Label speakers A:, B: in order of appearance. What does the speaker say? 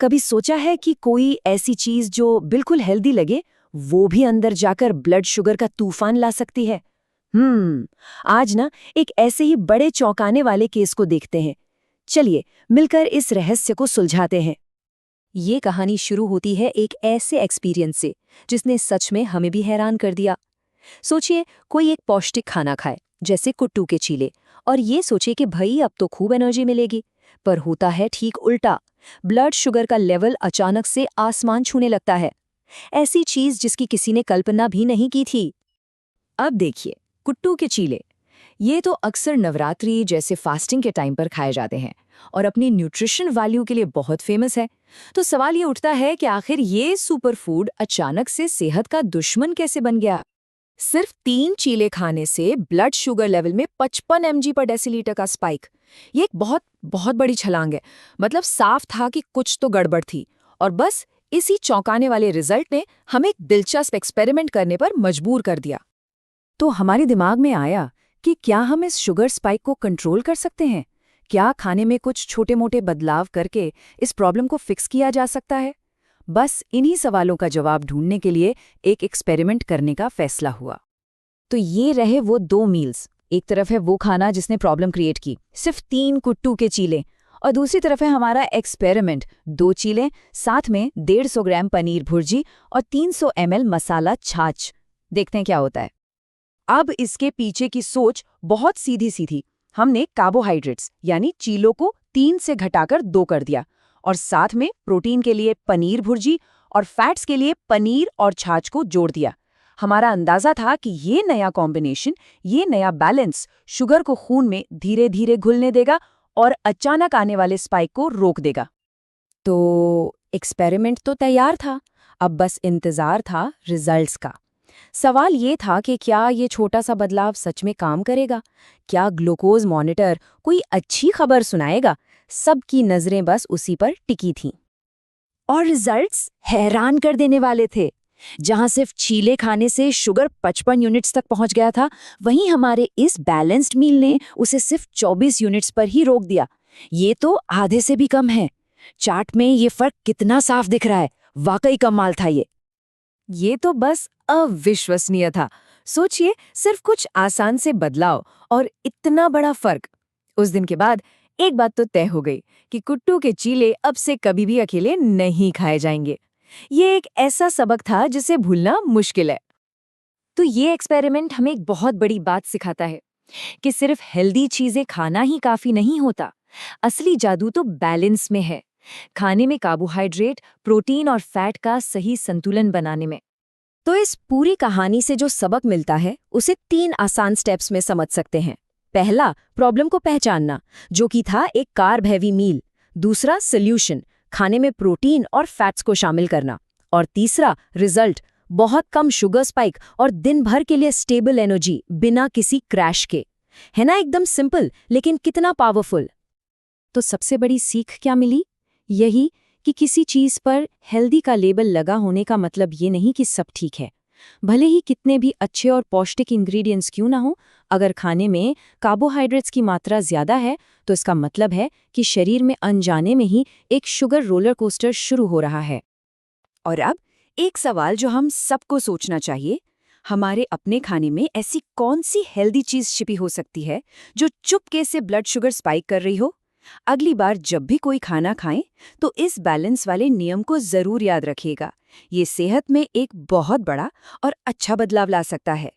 A: कभी सोचा है कि कोई ऐसी चीज जो बिल्कुल हेल्दी लगे वो भी अंदर जाकर ब्लड शुगर का तूफान ला सकती है? आज ना एक ऐसे ही बड़े चौंकाने वाले केस को देखते हैं। चलिए मिलकर इस रहस्य को सुलझाते हैं।
B: ये कहानी शुरू होती है एक ऐसे एक्सपीरियंस से जिसने सच में हमें भी हैरान कर दिया। सोचिए, कोई एक पौष्टिक खाना खाए, जैसे कुट्टू के चीले, और ये सोचे कि भाई अब तो खूब एनर्जी मिलेगी। पर होता है ठीक उल्टा। ब्लड शुगर का लेवल अचानक से आसमान छूने लगता है। ऐसी चीज जिसकी किसी ने कल्पना भी नहीं की थी। अब देखिए, कुट्टू के चीले, ये तो अक्सर नवरात्रि जैसे फास्टिंग के टाइम पर खाए जाते हैं और अपनी न्यूट्रिशन वैल्यू के लिए बहुत फेमस है। तो सवाल ये उठता है कि आखिर ये सुपर फूड अचानक से सेहत का दुश्मन कैसे बन गया? सिर्फ 3 चीले खाने से ब्लड शुगर लेवल में 55 mg पर डेसीलीटर का स्पाइक। ये एक बहुत बहुत बड़ी छलांग है। मतलब साफ था कि कुछ तो गड़बड़ थी। और बस इसी चौंकाने वाले रिजल्ट ने हमें एक दिलचस्प एक्सपेरिमेंट करने पर मजबूर कर दिया। तो हमारे दिमाग में आया कि क्या हम इस शुगर स्पाइक को कंट्रोल कर सकते हैं? क्या खाने में कुछ छोटे-मोटे बदलाव करके इस प्रॉब्लम को फिक्स किया जा सकता है? बस इन्हीं सवालों का जवाब ढूंढने के लिए एक एक्सपेरिमेंट करने का फैसला हुआ। तो ये रहे वो 2 मील्स। एक तरफ है वो खाना जिसने प्रॉब्लम क्रिएट की, सिर्फ 3 कुट्टू के चीले, और दूसरी तरफ है हमारा एक्सपेरिमेंट, 2 चीले, साथ में 150 ग्राम पनीर भुर्जी और 300 ml मसाला छाछ। देखते हैं क्या होता है। अब इसके पीछे की सोच बहुत सीधी-सीधी। हमने कार्बोहाइड्रेट्स यानी चीलों को 3 से घटाकर 2 कर दिया, और साथ में प्रोटीन के लिए पनीर भुर्जी और फैट्स के लिए पनीर और छाछ को जोड़ दिया। हमारा अंदाजा था कि ये नया कॉम्बिनेशन, ये नया बैलेंस शुगर को खून में धीरे धीरे घुलने देगा और अचानक आने वाले स्पाइक को रोक देगा। तो एक्सपेरिमेंट तो तैयार था, अब बस इंतजार था रिजल्ट्स का। सवाल ये था कि क्या ये छोटा सा बदलाव सच में काम करेगा? क्या ग्लूकोज मॉनिटर कोई अच्छी खबर सुनाएगा? सबकी नजरें बस उसी पर टिकी थीं। और रिजल्ट्स हैरान कर देने वाले थे। जहां सिर्फ चीले खाने से शुगर 55 यूनिट्स तक पहुंच गया था, वहीं हमारे इस बैलेंस्ड मील ने उसे सिर्फ 24 यूनिट्स पर ही रोक दिया। ये तो आधे से भी कम है। चार्ट में ये फर्क कितना साफ दिख रहा है। वाकई कमाल था ये तो बस अविश्वसनीय था। सोचिए, सिर्फ कुछ आसान से बदलाव और इतना बड़ा फर्क। उस दिन के बाद एक बात तो तय हो गई कि कुट्टू के चीले अब से कभी भी अकेले नहीं खाए जाएंगे। ये एक ऐसा सबक था जिसे भूलना मुश्किल है। तो ये एक्सपेरिमेंट हमें एक बहुत बड़ी बात सिखाता है कि सिर्फ हेल्दी चीजें खाना ही काफी नहीं होता। असली जादू तो बैलेंस में है। खाने में कार्बोहाइड्रेट, प्रोटीन और फैट का सही संतुलन बनाने में। तो इस पूरी कहानी से जो सबक मिलता है उसे 3 आसान स्टेप्स में समझ सकते हैं। पहला, प्रॉब्लम को पहचानना, जो कि था एक कार्ब हैवी मील। दूसरा, सॉल्यूशन, खाने में प्रोटीन और फैट्स को शामिल करना। और तीसरा, रिजल्ट, बहुत कम शुगर स्पाइक और दिन भर के लिए स्टेबल एनर्जी बिना किसी क्रैश के। है ना एकदम सिंपल, लेकिन कितना पावरफुल। तो सबसे बड़ी सीख क्या मिली? यही कि किसी चीज पर हेल्दी का लेबल लगा होने का मतलब ये नहीं कि सब ठीक है। भले ही कितने भी अच्छे और पौष्टिक इंग्रेडिएंट्स क्यों ना हो, अगर खाने में कार्बोहाइड्रेट्स की मात्रा ज्यादा है तो इसका मतलब है कि शरीर में अनजाने में ही एक शुगर रोलर कोस्टर शुरू हो रहा है। और अब एक सवाल जो हम सबको सोचना चाहिए, हमारे अपने खाने में ऐसी कौन सी हेल्दी चीज छिपी हो सकती है जो चुपके से ब्लड शुगर स्पाइक कर रही हो? अगली बार जब भी कोई खाना खाएं तो इस बैलेंस वाले नियम को जरूर याद रखिएगा। ये सेहत में एक बहुत बड़ा और अच्छा बदलाव ला सकता है।